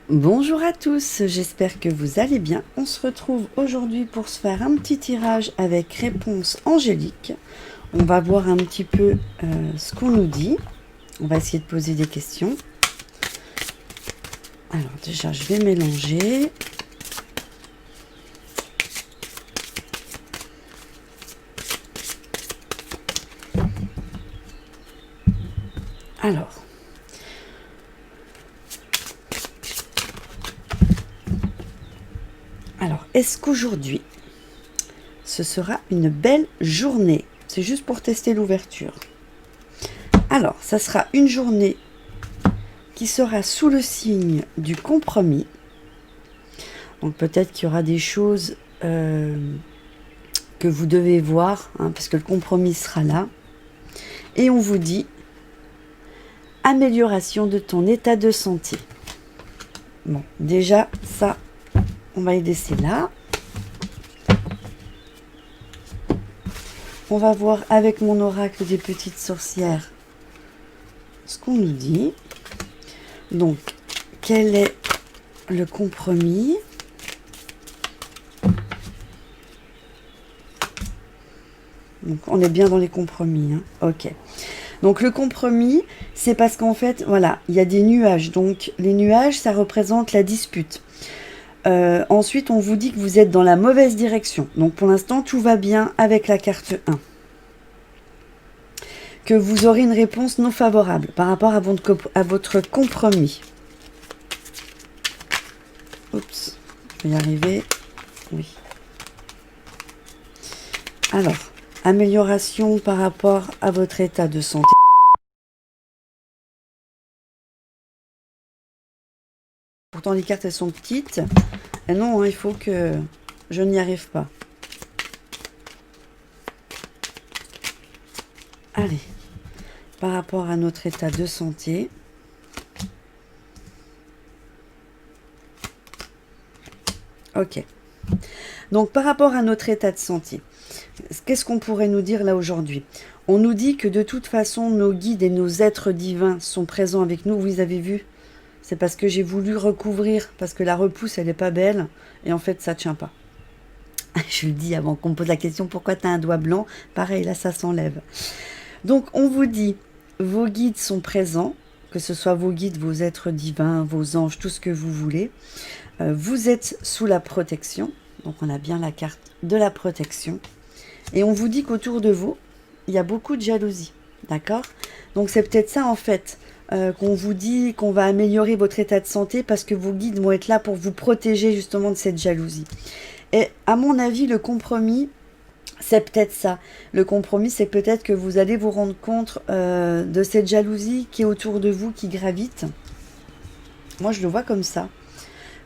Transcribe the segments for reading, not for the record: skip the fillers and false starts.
Bonjour à tous, j'espère que vous allez bien. On se retrouve aujourd'hui pour se faire un petit tirage avec réponse angélique. On va voir un petit peu ce qu'on nous dit. On va essayer de poser des questions. Alors déjà, je vais mélanger. Alors, est-ce qu'aujourd'hui, ce sera une belle journée? C'est juste pour tester l'ouverture. Alors, ça sera une journée qui sera sous le signe du compromis. Donc peut-être qu'il y aura des choses que vous devez voir, parce que le compromis sera là. Et on vous dit amélioration de ton état de santé. Bon, déjà, ça, on va y laisser là. On va voir avec mon oracle des petites sorcières ce qu'on nous dit. Donc, quel est le compromis? Donc, on est bien dans les compromis. Ok. Donc, le compromis, c'est parce qu'en fait, voilà, il y a des nuages. Donc, les nuages, ça représente la dispute. Ensuite, on vous dit que vous êtes dans la mauvaise direction. Donc, pour l'instant, tout va bien avec la carte 1. Que vous aurez une réponse non favorable par rapport à votre compromis. Oups, je vais y arriver. Oui. Alors, amélioration par rapport à votre état de santé. Pourtant, les cartes, elles sont petites. Et non, il faut que je n'y arrive pas. Allez, par rapport à notre état de santé. Ok. Donc, par rapport à notre état de santé, qu'est-ce qu'on pourrait nous dire là aujourd'hui? On nous dit que de toute façon, nos guides et nos êtres divins sont présents avec nous. Vous avez vu? C'est parce que j'ai voulu recouvrir, parce que la repousse, elle n'est pas belle. Et en fait, ça ne tient pas. Je le dis avant qu'on me pose la question, pourquoi tu as un doigt blanc? Pareil, là, ça s'enlève. Donc, on vous dit, vos guides sont présents, que ce soit vos guides, vos êtres divins, vos anges, tout ce que vous voulez. Vous êtes sous la protection. Donc, on a bien la carte de la protection. Et on vous dit qu'autour de vous, il y a beaucoup de jalousie. D'accord? Donc, c'est peut-être ça, en fait, qu'on vous dit qu'on va améliorer votre état de santé parce que vos guides vont être là pour vous protéger justement de cette jalousie. Et à mon avis, le compromis, c'est peut-être ça. Le compromis, c'est peut-être que vous allez vous rendre compte de cette jalousie qui est autour de vous, qui gravite. Moi, je le vois comme ça.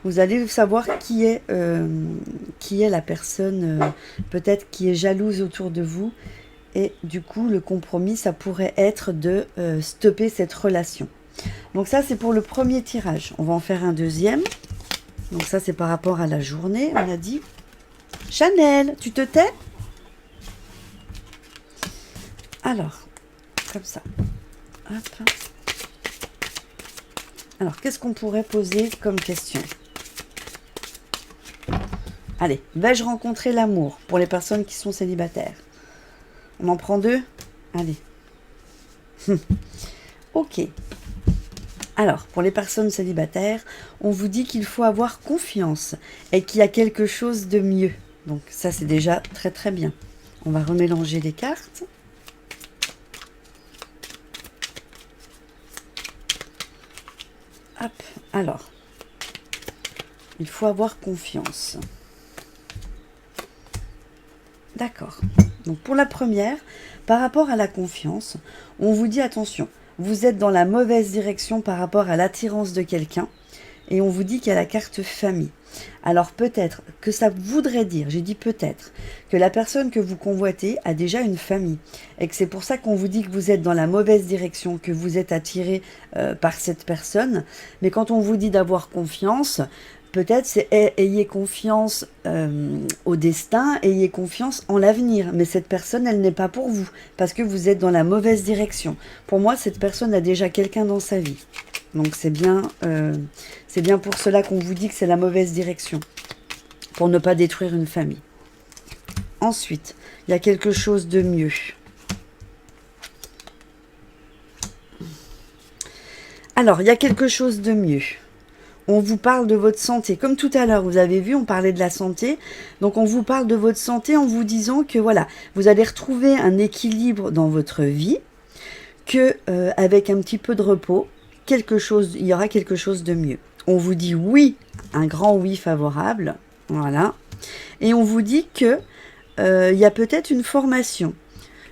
Vous allez savoir qui est la personne, peut-être qui est jalouse autour de vous. Et du coup, le compromis, ça pourrait être de stopper cette relation. Donc ça, c'est pour le premier tirage. On va en faire un deuxième. Donc ça, c'est par rapport à la journée. On a dit, Chanel, tu te tais? Alors, comme ça. Hop. Alors, qu'est-ce qu'on pourrait poser comme question? Allez, vais-je rencontrer l'amour pour les personnes qui sont célibataires? On en prend deux? Allez. Ok. Alors, pour les personnes célibataires, on vous dit qu'il faut avoir confiance et qu'il y a quelque chose de mieux. Donc ça, c'est déjà très très bien. On va remélanger les cartes. Hop, alors. Il faut avoir confiance. D'accord. Donc pour la première, par rapport à la confiance, on vous dit attention, vous êtes dans la mauvaise direction par rapport à l'attirance de quelqu'un et on vous dit qu'il y a la carte famille. Alors peut-être que ça voudrait dire, j'ai dit peut-être, que la personne que vous convoitez a déjà une famille et que c'est pour ça qu'on vous dit que vous êtes dans la mauvaise direction, que vous êtes attiré par cette personne. Mais quand on vous dit d'avoir confiance, peut-être c'est ayez confiance au destin, ayez confiance en l'avenir. Mais cette personne, elle n'est pas pour vous, parce que vous êtes dans la mauvaise direction. Pour moi, cette personne a déjà quelqu'un dans sa vie. Donc c'est bien pour cela qu'on vous dit que c'est la mauvaise direction, pour ne pas détruire une famille. Ensuite, il y a quelque chose de mieux. Alors, il y a quelque chose de mieux. On vous parle de votre santé. Comme tout à l'heure, vous avez vu, on parlait de la santé. Donc, on vous parle de votre santé en vous disant que, voilà, vous allez retrouver un équilibre dans votre vie, que avec un petit peu de repos, il y aura quelque chose de mieux. On vous dit oui, un grand oui favorable. Voilà. Et on vous dit que il y a peut-être une formation,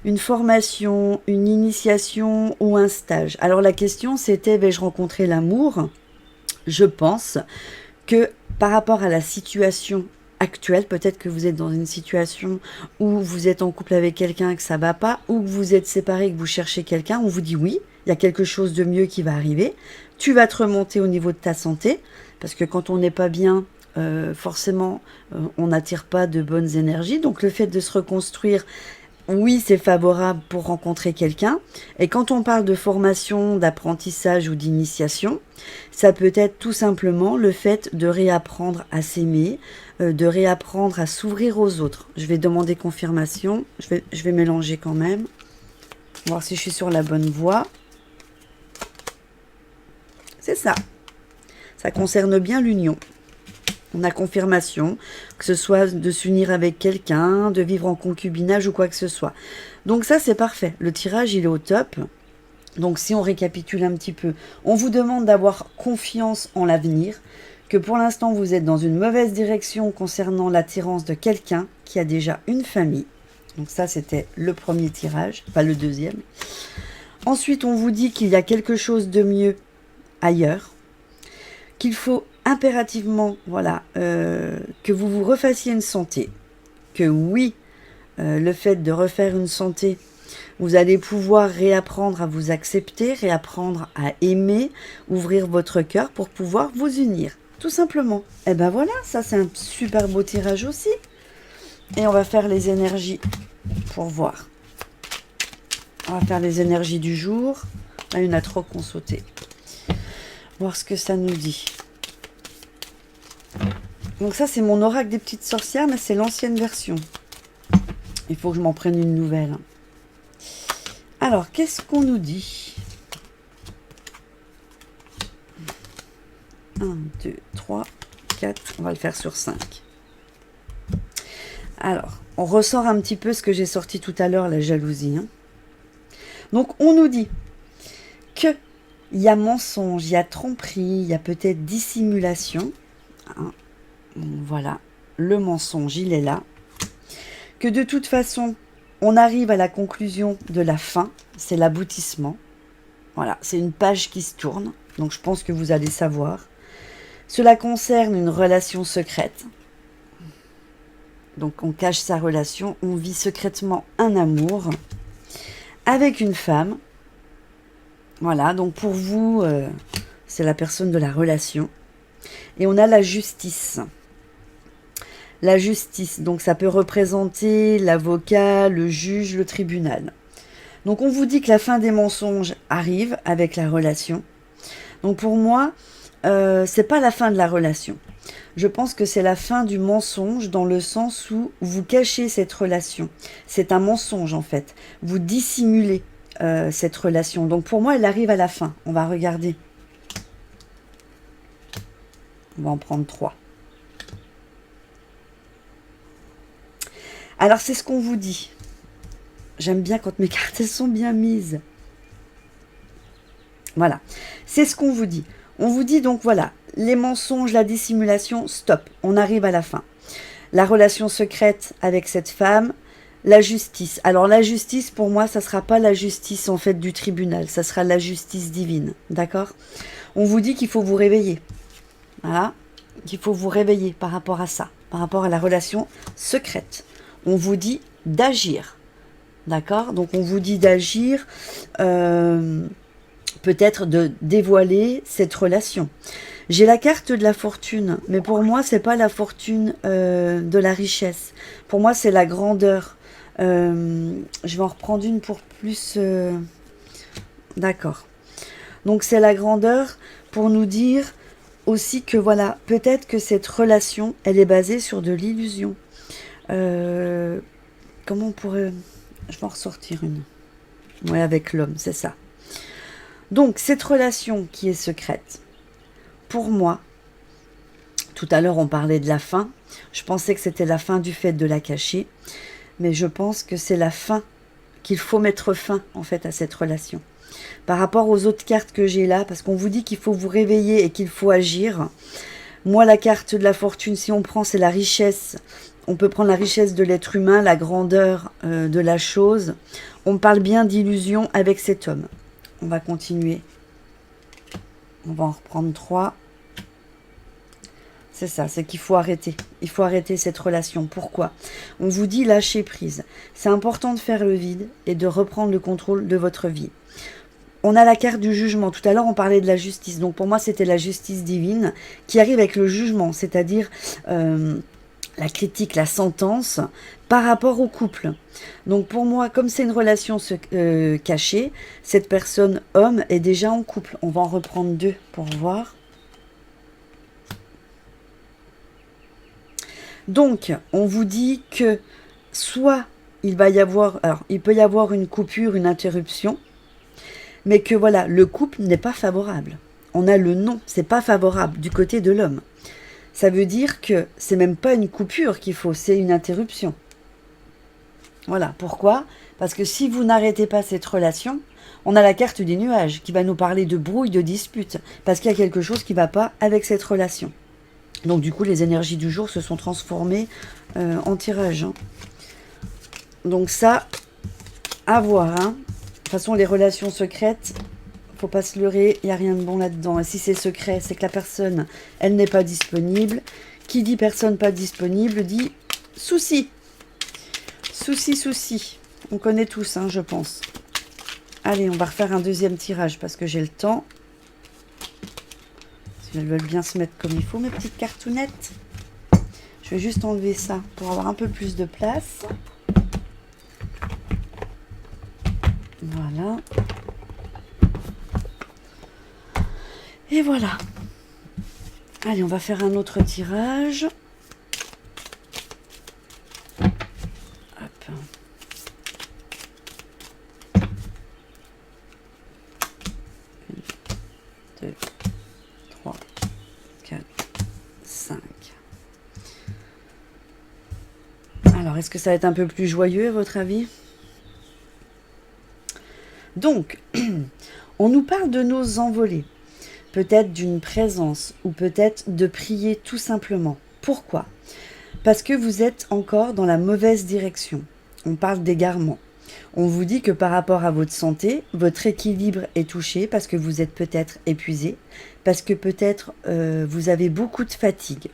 une initiation ou un stage. Alors la question c'était, vais-je rencontrer l'amour? Je pense que par rapport à la situation actuelle, peut-être que vous êtes dans une situation où vous êtes en couple avec quelqu'un et que ça va pas, ou que vous êtes séparé et que vous cherchez quelqu'un, on vous dit oui, il y a quelque chose de mieux qui va arriver. Tu vas te remonter au niveau de ta santé, parce que quand on n'est pas bien, forcément, on n'attire pas de bonnes énergies. Donc le fait de se reconstruire, oui, c'est favorable pour rencontrer quelqu'un. Et quand on parle de formation, d'apprentissage ou d'initiation, ça peut être tout simplement le fait de réapprendre à s'aimer, de réapprendre à s'ouvrir aux autres. Je vais demander confirmation. Je vais mélanger quand même. Voir si je suis sur la bonne voie. C'est ça. Ça concerne bien l'union. On a confirmation, que ce soit de s'unir avec quelqu'un, de vivre en concubinage ou quoi que ce soit. Donc ça, c'est parfait. Le tirage, il est au top. Donc si on récapitule un petit peu, on vous demande d'avoir confiance en l'avenir, que pour l'instant, vous êtes dans une mauvaise direction concernant l'attirance de quelqu'un qui a déjà une famille. Donc ça, c'était le premier tirage, pas le deuxième. Ensuite, on vous dit qu'il y a quelque chose de mieux ailleurs, qu'il faut impérativement, voilà, que vous vous refassiez une santé, que oui, le fait de refaire une santé, vous allez pouvoir réapprendre à vous accepter, réapprendre à aimer, ouvrir votre cœur pour pouvoir vous unir, tout simplement. Et ben voilà, ça c'est un super beau tirage aussi. Et on va faire les énergies pour voir. On va faire les énergies du jour. Là, il y en a trop qui ont sauté. Voir ce que ça nous dit. Donc ça, c'est mon oracle des petites sorcières, mais c'est l'ancienne version. Il faut que je m'en prenne une nouvelle. Alors, qu'est-ce qu'on nous dit? 1, 2, 3, 4. On va le faire sur 5. Alors, on ressort un petit peu ce que j'ai sorti tout à l'heure, la jalousie. Hein. Donc, on nous dit que il y a mensonge, il y a tromperie, il y a peut-être dissimulation. Hein. Voilà, le mensonge, il est là. Que de toute façon, on arrive à la conclusion de la fin, c'est l'aboutissement. Voilà, c'est une page qui se tourne, donc je pense que vous allez savoir. Cela concerne une relation secrète. Donc on cache sa relation, on vit secrètement un amour avec une femme. Voilà, donc pour vous, c'est la personne de la relation. Et on a la justice. La justice, donc ça peut représenter l'avocat, le juge, le tribunal. Donc on vous dit que la fin des mensonges arrive avec la relation. Donc pour moi, c'est pas la fin de la relation. Je pense que c'est la fin du mensonge dans le sens où vous cachez cette relation. C'est un mensonge en fait. Vous dissimulez cette relation. Donc pour moi, elle arrive à la fin. On va regarder. On va en prendre 3. Alors, c'est ce qu'on vous dit. J'aime bien quand mes cartes elles sont bien mises. Voilà. C'est ce qu'on vous dit. On vous dit donc, voilà, les mensonges, la dissimulation, stop. On arrive à la fin. La relation secrète avec cette femme, la justice. Alors, la justice, pour moi, ça ne sera pas la justice, en fait, du tribunal. Ça sera la justice divine. D'accord? On vous dit qu'il faut vous réveiller. Voilà. Qu'il faut vous réveiller par rapport à ça. Par rapport à la relation secrète. On vous dit d'agir, d'accord? Donc on vous dit d'agir, peut-être de dévoiler cette relation. J'ai la carte de la fortune, mais pour moi c'est pas la fortune de la richesse. Pour moi c'est la grandeur. Je vais en reprendre une pour plus. D'accord. Donc c'est la grandeur pour nous dire aussi que voilà, peut-être que cette relation, elle est basée sur de l'illusion. Comment on pourrait... Je vais en ressortir une. Ouais, avec l'homme, c'est ça. Donc cette relation qui est secrète, pour moi, tout à l'heure on parlait de la fin, je pensais que c'était la fin du fait de la cacher, mais je pense que c'est la fin, qu'il faut mettre fin en fait à cette relation. Par rapport aux autres cartes que j'ai là, parce qu'on vous dit qu'il faut vous réveiller et qu'il faut agir. Moi, la carte de la fortune, si on prend, c'est la richesse. On peut prendre la richesse de l'être humain, la grandeur de la chose. On parle bien d'illusion avec cet homme. On va continuer. On va en reprendre 3. C'est ça, c'est qu'il faut arrêter. Il faut arrêter cette relation. Pourquoi? On vous dit lâcher prise. C'est important de faire le vide et de reprendre le contrôle de votre vie. On a la carte du jugement. Tout à l'heure, on parlait de la justice. Donc pour moi, c'était la justice divine qui arrive avec le jugement, c'est-à-dire la critique, la sentence par rapport au couple. Donc pour moi, comme c'est une relation cachée, cette personne, homme, est déjà en couple. On va en reprendre 2 pour voir. Donc, on vous dit que soit il va y avoir, alors il peut y avoir une coupure, une interruption, mais que voilà, le couple n'est pas favorable. On a le non, c'est pas favorable du côté de l'homme. Ça veut dire que c'est même pas une coupure qu'il faut, c'est une interruption. Voilà, pourquoi? Parce que si vous n'arrêtez pas cette relation, on a la carte des nuages qui va nous parler de brouille, de dispute, parce qu'il y a quelque chose qui ne va pas avec cette relation. Donc du coup, les énergies du jour se sont transformées en tirage. Hein. Donc ça, à voir. Hein. De toute façon, les relations secrètes, faut pas se leurrer, il n'y a rien de bon là-dedans. Et si c'est secret, c'est que la personne, elle n'est pas disponible. Qui dit personne pas disponible, dit souci. Souci, souci. On connaît tous, hein, je pense. Allez, on va refaire un deuxième tirage parce que j'ai le temps. Si elles veulent bien se mettre comme il faut, mes petites cartounettes. Je vais juste enlever ça pour avoir un peu plus de place. Voilà. Et voilà. Allez, on va faire un autre tirage. Hop. 1, 2, 3, 4, 5. Alors, est-ce que ça va être un peu plus joyeux à votre avis? Donc, on nous parle de nos envolées, peut-être d'une présence ou peut-être de prier tout simplement. Pourquoi? Parce que vous êtes encore dans la mauvaise direction. On parle d'égarement. On vous dit que par rapport à votre santé, votre équilibre est touché parce que vous êtes peut-être épuisé, parce que peut-être vous avez beaucoup de fatigue.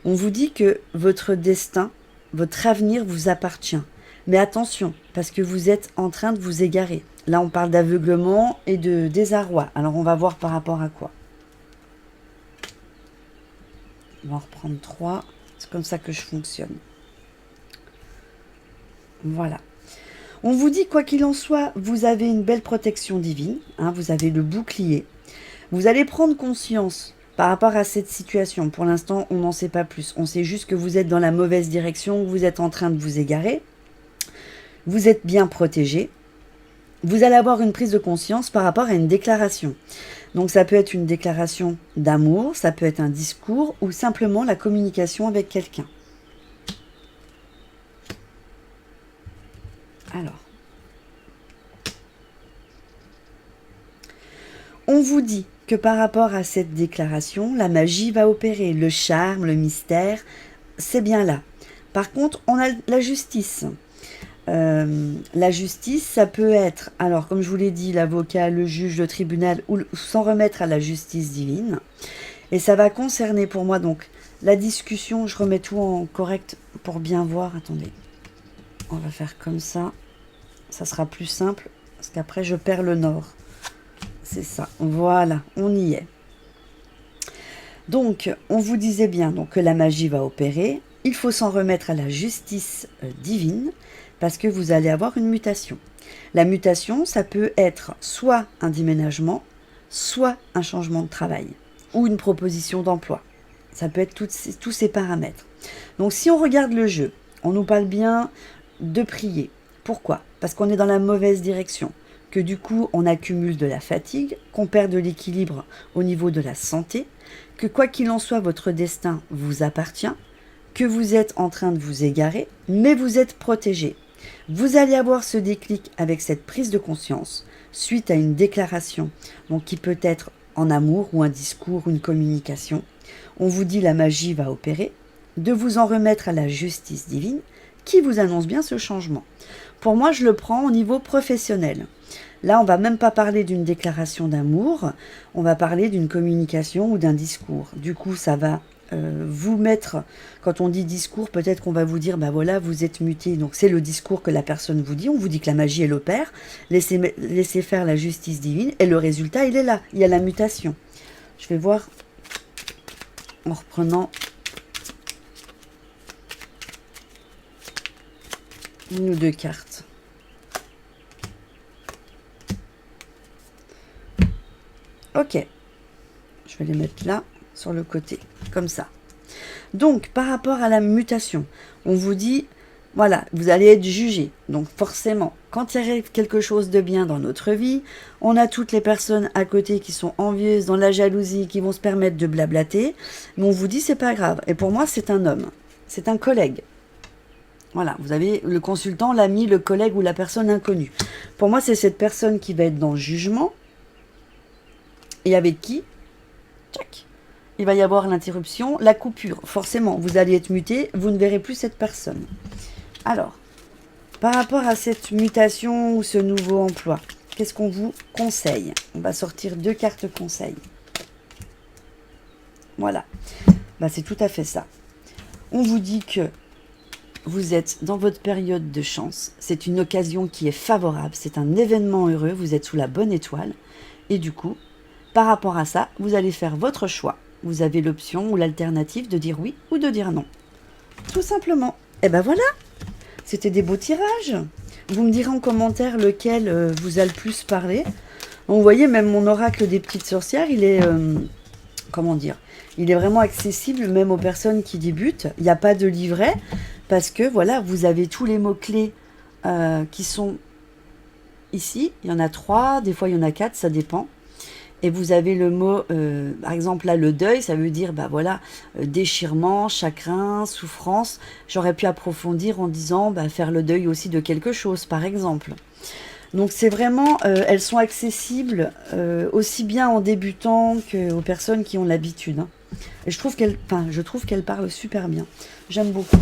On vous dit que votre destin, votre avenir vous appartient. Mais attention, parce que vous êtes en train de vous égarer. Là, on parle d'aveuglement et de désarroi. Alors, on va voir par rapport à quoi. On va en reprendre 3. C'est comme ça que je fonctionne. Voilà. On vous dit, quoi qu'il en soit, vous avez une belle protection divine. Hein, vous avez le bouclier. Vous allez prendre conscience par rapport à cette situation. Pour l'instant, on n'en sait pas plus. On sait juste que vous êtes dans la mauvaise direction, que vous êtes en train de vous égarer. Vous êtes bien protégé. Vous allez avoir une prise de conscience par rapport à une déclaration. Donc ça peut être une déclaration d'amour, ça peut être un discours ou simplement la communication avec quelqu'un. Alors, on vous dit que par rapport à cette déclaration, la magie va opérer, le charme, le mystère, c'est bien là. Par contre, on a la justice. La justice, ça peut être, alors comme je vous l'ai dit, l'avocat, le juge, le tribunal, ou s'en remettre à la justice divine. Et ça va concerner pour moi donc la discussion, je remets tout en correct pour bien voir. Attendez, on va faire comme ça, ça sera plus simple, parce qu'après je perds le nord. C'est ça, voilà, on y est. Donc, on vous disait bien donc, que la magie va opérer, il faut s'en remettre à la justice divine, parce que vous allez avoir une mutation. La mutation, ça peut être soit un déménagement, soit un changement de travail ou une proposition d'emploi. Ça peut être tous ces paramètres. Donc si on regarde le jeu, on nous parle bien de prier. Pourquoi? Parce qu'on est dans la mauvaise direction, que du coup on accumule de la fatigue, qu'on perd de l'équilibre au niveau de la santé, que quoi qu'il en soit, votre destin vous appartient, que vous êtes en train de vous égarer, mais vous êtes protégé. Vous allez avoir ce déclic avec cette prise de conscience suite à une déclaration, donc qui peut être en amour ou un discours ou une communication. On vous dit la magie va opérer, de vous en remettre à la justice divine qui vous annonce bien ce changement. Pour moi, je le prends au niveau professionnel. Là, on va même pas parler d'une déclaration d'amour, on va parler d'une communication ou d'un discours. Du coup, ça va vous mettre, quand on dit discours, peut-être qu'on va vous dire, bah voilà, vous êtes muté. Donc c'est le discours que la personne vous dit, on vous dit que la magie, elle opère, laissez faire la justice divine, et le résultat, il est là, il y a la mutation. Je vais voir, en reprenant une ou deux cartes. Ok, je vais les mettre là, sur le côté, comme ça. Donc, par rapport à la mutation, on vous dit, voilà, vous allez être jugé. Donc forcément, quand il arrive quelque chose de bien dans notre vie, on a toutes les personnes à côté qui sont envieuses, dans la jalousie, qui vont se permettre de blablater, mais on vous dit, c'est pas grave. Et pour moi, c'est un homme, c'est un collègue. Voilà, vous avez le consultant, l'ami, le collègue ou la personne inconnue. Pour moi, c'est cette personne qui va être dans le jugement, et avec qui, tchac, il va y avoir l'interruption, la coupure. Forcément, vous allez être muté, vous ne verrez plus cette personne. Alors, par rapport à cette mutation ou ce nouveau emploi, qu'est-ce qu'on vous conseille? On va sortir 2 cartes conseils. Voilà, bah, c'est tout à fait ça. On vous dit que vous êtes dans votre période de chance. C'est une occasion qui est favorable, c'est un événement heureux, vous êtes sous la bonne étoile. Et du coup, par rapport à ça, vous allez faire votre choix. Vous avez l'option ou l'alternative de dire oui ou de dire non. Tout simplement. Et ben voilà, c'était des beaux tirages. Vous me direz en commentaire lequel vous a le plus parlé. Vous voyez, même mon oracle des petites sorcières, il est, comment dire, il est vraiment accessible même aux personnes qui débutent. Il n'y a pas de livret parce que voilà, vous avez tous les mots-clés qui sont ici. Il y en a 3, des fois il y en a 4, ça dépend. Et vous avez le mot, par exemple là, le deuil, ça veut dire, bah voilà, déchirement, chagrin, souffrance. J'aurais pu approfondir en disant, bah, faire le deuil aussi de quelque chose, par exemple. Donc c'est vraiment, elles sont accessibles aussi bien en débutant qu'aux personnes qui ont l'habitude. Hein. Et je trouve qu'elles parlent super bien. J'aime beaucoup.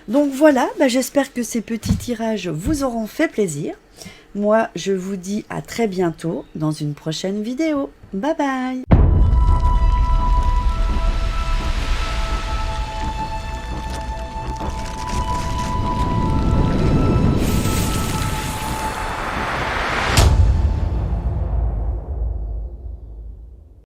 Donc voilà, bah, j'espère que ces petits tirages vous auront fait plaisir. Moi, je vous dis à très bientôt dans une prochaine vidéo. Bye bye!